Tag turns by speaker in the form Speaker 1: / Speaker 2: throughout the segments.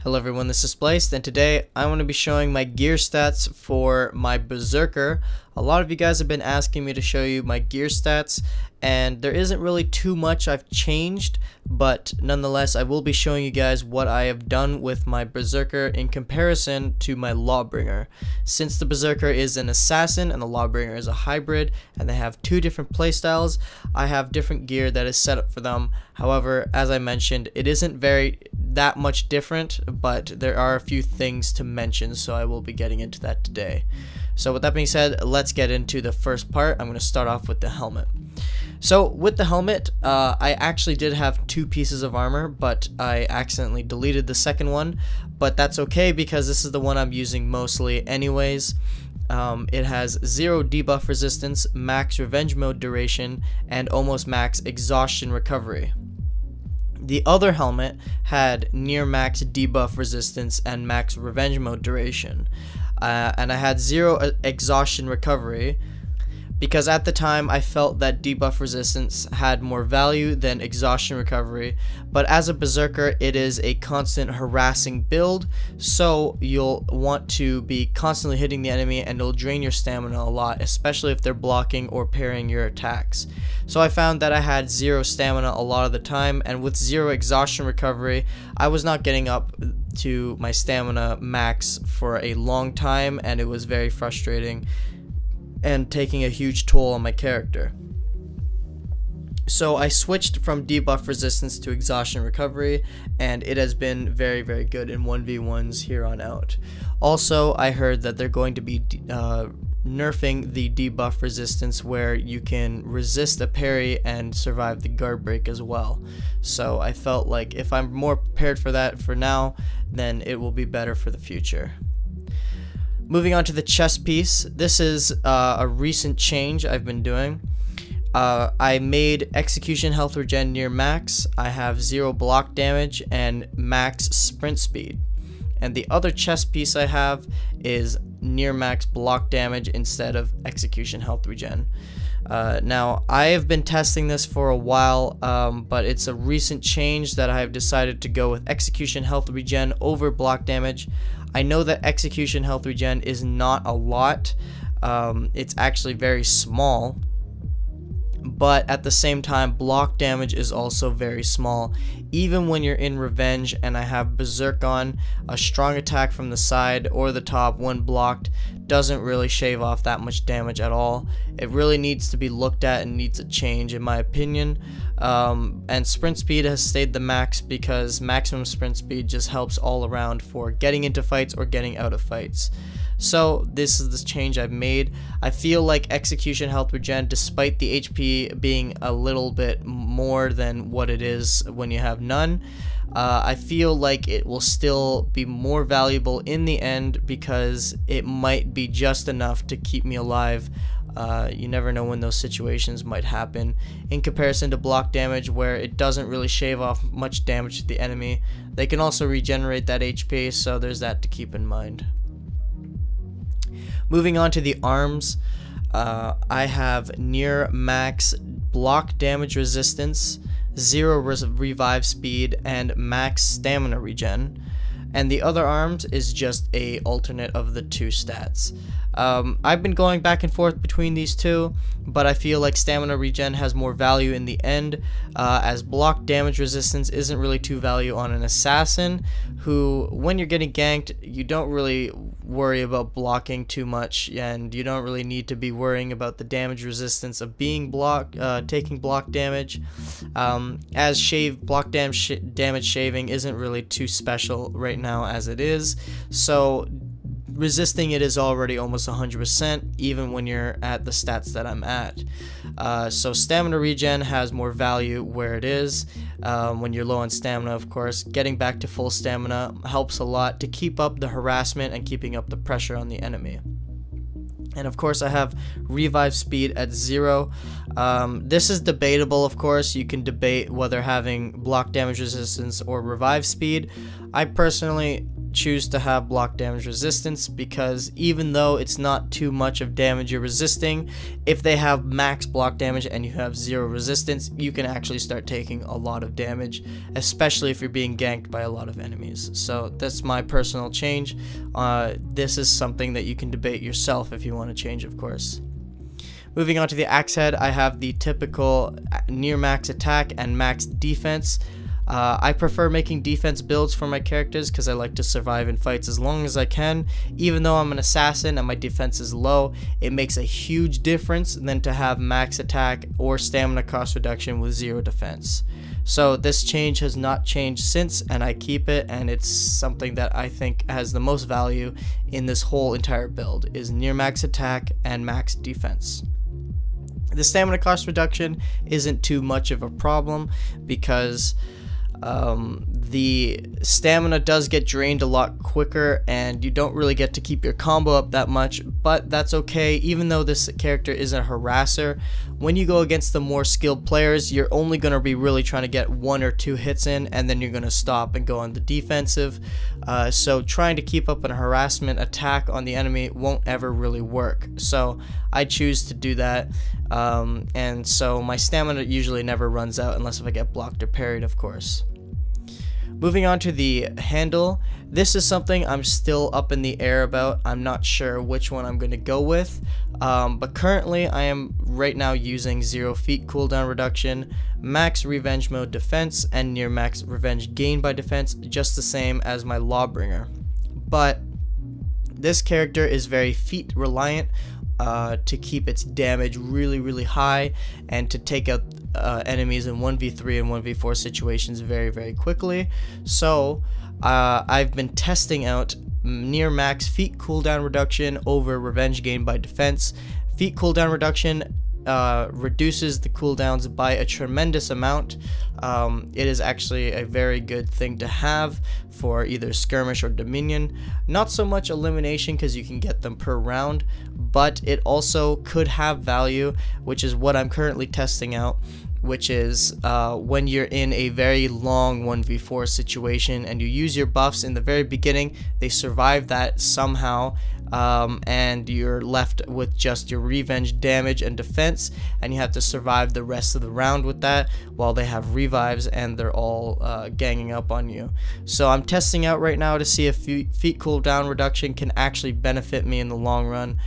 Speaker 1: Hello everyone, this is Spliced, and today I want to be showing my gear stats for my Berserker. A lot of you guys have been asking me to show you my gear stats, and there isn't really too much I've changed, but nonetheless I will be showing you guys what I have done with my Berserker in comparison to my Lawbringer. Since the Berserker is an assassin and the Lawbringer is a hybrid, and they have two different playstyles, I have different gear that is set up for them. However, as I mentioned, it isn't that much different, but there are a few things to mention, so I will be getting into that today. So with that being said, let's get into the first part. I'm going to start off with the helmet. So with the helmet, I actually did have two pieces of armor, but I accidentally deleted the second one, but that's okay because this is the one I'm using mostly anyways. It has 0 debuff resistance, max revenge mode duration, and almost max exhaustion recovery. The other helmet had near max debuff resistance and max revenge mode duration, and I had 0 exhaustion recovery because at the time I felt that debuff resistance had more value than exhaustion recovery, but as a Berserker it is a constant harassing build, so you'll want to be constantly hitting the enemy and it'll drain your stamina a lot, especially if they're blocking or parrying your attacks. So I found that I had 0 stamina a lot of the time, and with 0 exhaustion recovery I was not getting up to my stamina max for a long time, and it was very frustrating and taking a huge toll on my character. So I switched from debuff resistance to exhaustion recovery, and it has been very good in 1v1s here on out. Also, I heard that they're going to be nerfing the debuff resistance where you can resist a parry and survive the guard break as well. So I felt like if I'm more prepared for that for now, then it will be better for the future. Moving on to the chest piece, this is a recent change I've been doing. I made execution health regen near max, I have 0 block damage and max sprint speed. And the other chest piece I have is near max block damage instead of execution health regen. Now, I have been testing this for a while, but it's a recent change that I have decided to go with execution health regen over block damage. I know that execution health regen is not a lot, it's actually very small, but at the same time block damage is also very small. Even when you're in revenge and I have Berserk on, a strong attack from the side or the top when blocked doesn't really shave off that much damage at all. It really needs to be looked at and needs a change in my opinion. And sprint speed has stayed the max because maximum sprint speed just helps all around for getting into fights or getting out of fights. So this is the change I've made. I feel like execution health regen, despite the HP being a little bit more than what it is when you have none, I feel like it will still be more valuable in the end because it might be just enough to keep me alive. You never know when those situations might happen, in comparison to block damage where it doesn't really shave off much damage to the enemy. They can also regenerate that HP, so there's that to keep in mind. Moving on to the arms, I have near max block damage resistance, 0 revive speed, and max stamina regen. And the other arms is just a alternate of the two stats. I've been going back and forth between these two, but I feel like stamina regen has more value in the end, as block damage resistance isn't really too value on an assassin who, when you're getting ganked, you don't really worry about blocking too much, and you don't really need to be worrying about the damage resistance of being taking block damage, as block damage shaving isn't really too special right now as it is, so resisting it is already almost 100% even when you're at the stats that I'm at. So stamina regen has more value where it is. When you're low on stamina, of course, getting back to full stamina helps a lot to keep up the harassment and keeping up the pressure on the enemy. And of course I have revive speed at 0. This is debatable, of course. You can debate whether having block damage resistance or revive speed. I personally choose to have block damage resistance, because even though it's not too much of damage you're resisting, if they have max block damage and you have 0 resistance, you can actually start taking a lot of damage, especially if you're being ganked by a lot of enemies. So that's my personal change. This is something that you can debate yourself if you want to change, of course. Moving on to the axe head, I have the typical near max attack and max defense. I prefer making defense builds for my characters because I like to survive in fights as long as I can. Even though I'm an assassin and my defense is low, it makes a huge difference than to have max attack or stamina cost reduction with 0 defense. So this change has not changed since, and I keep it, and it's something that I think has the most value in this whole entire build, is near max attack and max defense. The stamina cost reduction isn't too much of a problem because the stamina does get drained a lot quicker and you don't really get to keep your combo up that much, but that's okay. Even though this character isn't a harasser, when you go against the more skilled players, you're only going to be really trying to get 1 or 2 hits in, and then you're going to stop and go on the defensive. So trying to keep up a harassment attack on the enemy won't ever really work. So I choose to do that, and so my stamina usually never runs out unless if I get blocked or parried, of course. Moving on to the handle, this is something I'm still up in the air about. I'm not sure which one I'm going to go with, but currently I am right now using 0 feet cooldown reduction, max revenge mode defense, and near max revenge gain by defense, just the same as my Lawbringer. But this character is very feet reliant to keep its damage really high and to take out enemies in 1v3 and 1v4 situations very quickly. So I've been testing out near max feet cooldown reduction over revenge gain by defense. Feet cooldown reduction reduces the cooldowns by a tremendous amount. It is actually a very good thing to have for either skirmish or dominion. Not so much elimination because you can get them per round, but it also could have value, which is what I'm currently testing out, which is when you're in a very long 1v4 situation and you use your buffs in the very beginning, they survive that somehow, and you're left with just your revenge damage and defense, and you have to survive the rest of the round with that while they have revives and they're all ganging up on you. So I'm testing out right now to see if feet cooldown reduction can actually benefit me in the long run.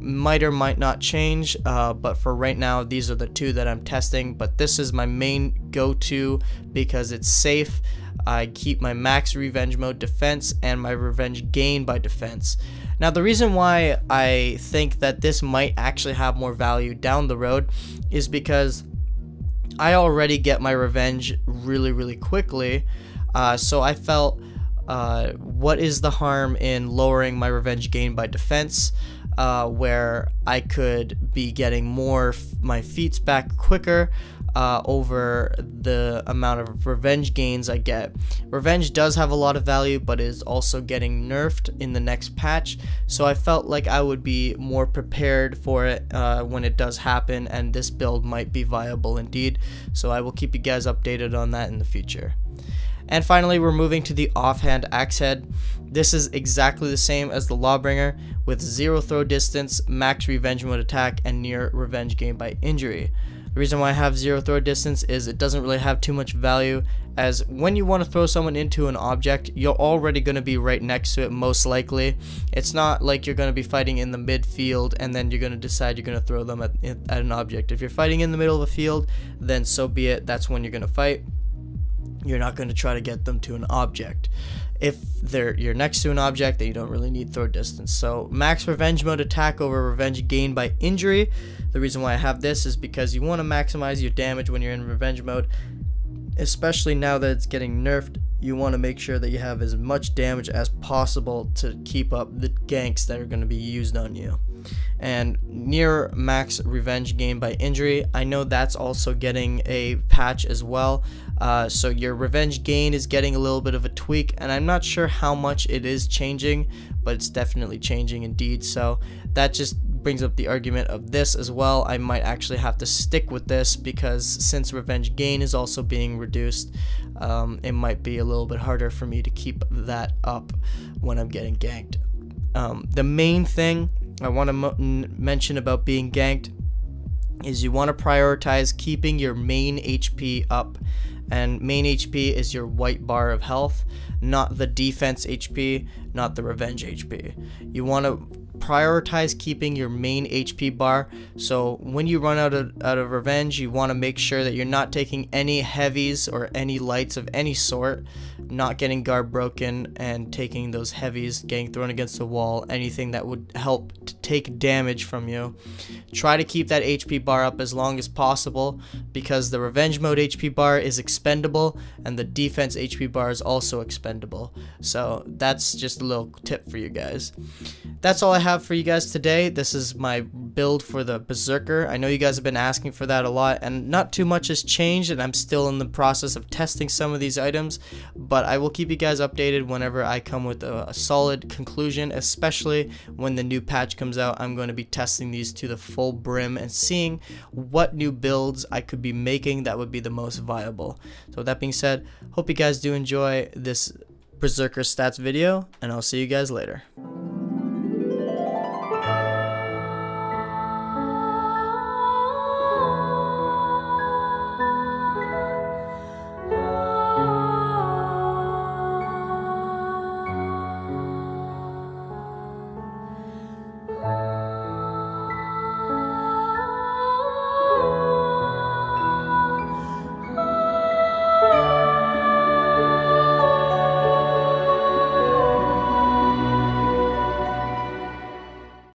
Speaker 1: Might or might not change, but for right now these are the 2 that I'm testing, but this is my main go-to because it's safe. I keep my max revenge mode defense and my revenge gain by defense. Now the reason why I think that this might actually have more value down the road is because I already get my revenge really quickly, so I felt what is the harm in lowering my revenge gain by defense, where I could be getting my feats back quicker over the amount of revenge gains I get. Revenge does have a lot of value, but is also getting nerfed in the next patch, so I felt like I would be more prepared for it when it does happen, and this build might be viable indeed, so I will keep you guys updated on that in the future. And finally, we're moving to the offhand axe head. This is exactly the same as the Lawbringer, with 0 throw distance, max revenge mode attack, and near revenge gain by injury. The reason why I have 0 throw distance is it doesn't really have too much value, as when you want to throw someone into an object, you're already going to be right next to it most likely. It's not like you're going to be fighting in the midfield and then you're going to decide you're going to throw them at an object. If you're fighting in the middle of a field, then so be it, that's when you're going to fight. You're not going to try to get them to an object. If you're next to an object, then you don't really need throw distance. So max revenge mode attack over revenge gain by injury. The reason why I have this is because you want to maximize your damage when you're in revenge mode, especially now that it's getting nerfed. You want to make sure that you have as much damage as possible to keep up the ganks that are going to be used on you. And near max revenge gain by injury, I know that's also getting a patch as well. So your revenge gain is getting a little bit of a tweak, and I'm not sure how much it is changing, but it's definitely changing indeed. So that just brings up the argument of this as well. I might actually have to stick with this because since revenge gain is also being reduced, it might be a little bit harder for me to keep that up when I'm getting ganked. The main thing I want to mention about being ganked is you want to prioritize keeping your main HP up, and main HP is your white bar of health, not the defense HP, not the revenge HP. You want to prioritize keeping your main HP bar, so when you run out of revenge, you want to make sure that you're not taking any heavies or any lights of any sort, not getting guard broken and taking those heavies, getting thrown against the wall, anything that would help to take damage from you. Try to keep that HP bar up as long as possible because the revenge mode HP bar is expendable and the defense HP bar is also expendable. So that's just a little tip for you guys. That's all I have for you guys today. This is my build for the Berserker. I know you guys have been asking for that a lot, and not too much has changed, and I'm still in the process of testing some of these items, but I will keep you guys updated whenever I come with a solid conclusion, especially when the new patch comes out. I'm going to be testing these to the full brim and seeing what new builds I could be making that would be the most viable. So with that being said, hope you guys do enjoy this Berserker stats video, and I'll see you guys later.